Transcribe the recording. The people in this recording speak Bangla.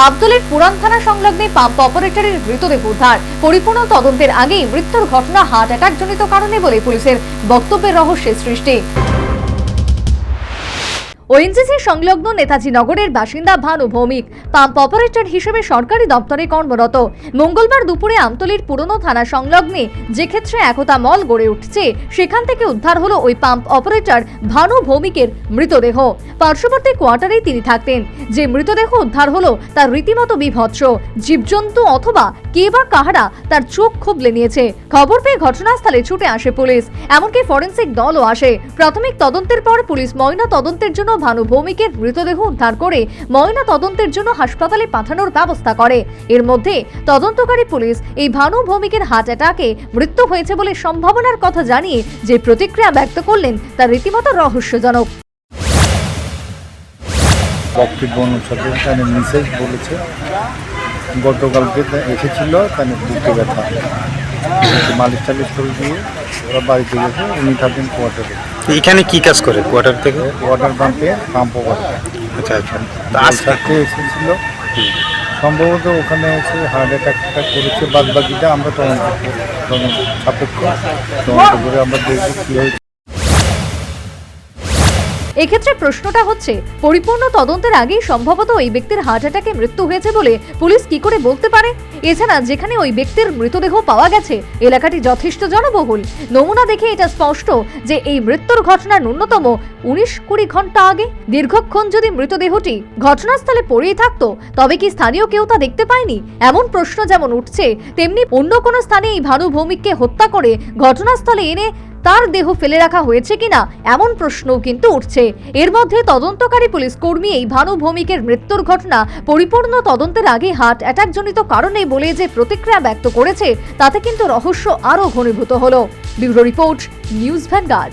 আব্দুলের পুরান থানা সংলগ্নে পাম্প অপারেটরের মৃতদেহ উদ্ধার। পরিপূর্ণ তদন্তের আগেই মৃত্যুর ঘটনা হার্ট অ্যাটাক জনিত কারণে বলে পুলিশের বক্তব্যের রহস্যের সৃষ্টি। ওএনজিসি সংলগ্ন নেতাজি নগরের বাসিন্দা ভানু ভৌমিক পাম্প অপারেটর হিসেবে সরকারি দপ্তরে কর্মরত। মঙ্গলবার দুপুরে আমতলীর পুরনো থানা সংলগ্নে যে ক্ষেত্রে একতা মল গড়ে উঠছে সেখান থেকে উদ্ধার হলো ওই পাম্প অপারেটর ভানু ভৌমিকের মৃতদেহ। পার্শ্ববর্তী কোয়ার্টারেই তিনি থাকতেন। যে মৃতদেহ উদ্ধার হলো তার রীতিমতো বিভৎস। জীবজন্তু অথবা কে বা কাহারা তার চোখ খুবলে নিয়েছে। খবর পেয়ে ঘটনাস্থলে ছুটে আসে পুলিশ, এমনকি ফরেন্সিক দলও আসে। প্রাথমিক তদন্তের পর পুলিশ ময়না তদন্তের জন্য ভানু ভৌমিকের মৃতদেহ উদ্ধার করে ময়না তদন্তের জন্য হাসপাতালে পাঠানোর ব্যবস্থা করে। এর মধ্যে তদন্তকারী পুলিশ এই ভানু ভৌমিকের হার্ট অ্যাটাকে মৃত্যু হয়েছে বলে সম্ভাবনার কথা জানিয়ে যে প্রতিক্রিয়া ব্যক্ত করলেন তা রীতিমতো রহস্যজনক। বক্তব্য অনুসারে তার মিসেজ বলেছে গতকালকে এসেছিল তার বুকে ব্যথা, মালিশ টালিশ করে দিয়ে ওরা বাড়িতে গেছে। উনি থাকেন কোয়ার্টারে। এখানে কি কাজ করে কোয়ার্টার থেকে? ওয়াটার পাম্পে পাম্প করে। আচ্ছা আচ্ছা, আজকে এসেছিল সম্ভবত, ওখানে এসে হার্ট অ্যাটাকটা করেছে। বাদ বাকিটা আমরা তদন্ত সাপেক্ষ তদন্ত করে আমরা দেখব কি হয়েছে। এক্ষেত্রে প্রশ্নটা হচ্ছে, পরিপূর্ণ তদন্তের আগেই সম্ভবত ওই ব্যক্তির হার্ট অ্যাটাকে মৃত্যু হয়েছে বলে পুলিশ কি করে বলতে পারে? এছাড়া যেখানে ওই ব্যক্তির মৃতদেহ পাওয়া গেছে এলাকাটি যথেষ্ট জনবহুল। নমুনা দেখে এটা স্পষ্ট যে এই মৃত্যুর ঘটনা ন্যূনতম 19-20 ঘন্টা আগে। দীর্ঘক্ষণ যদি মৃতদেহটি ঘটনাস্থলে পড়েই থাকতো তবে কি স্থানীয় কেউ তা দেখতে পায়নি? এমন প্রশ্ন যেমন উঠছে, তেমনি অন্য কোনো স্থানে এই ভানু ভৌমিককে হত্যা করে ঘটনাস্থলে এনে তার দেহ ফেলে রাখা হয়েছে কিনা এমন প্রশ্নও কিন্তু উঠছে। এর মধ্যে তদন্তকারী পুলিশ কর্মী এই ভানু ভৌমিকের মৃত্যুর ঘটনা পরিপূর্ণ তদন্তের আগে হার্ট অ্যাটাক জনিত কারণে বলে যে প্রতিক্রিয়া ব্যক্ত করেছে তাতে কিন্তু রহস্য আরো ঘনীভূত হলো। Bureau report, news vanguard.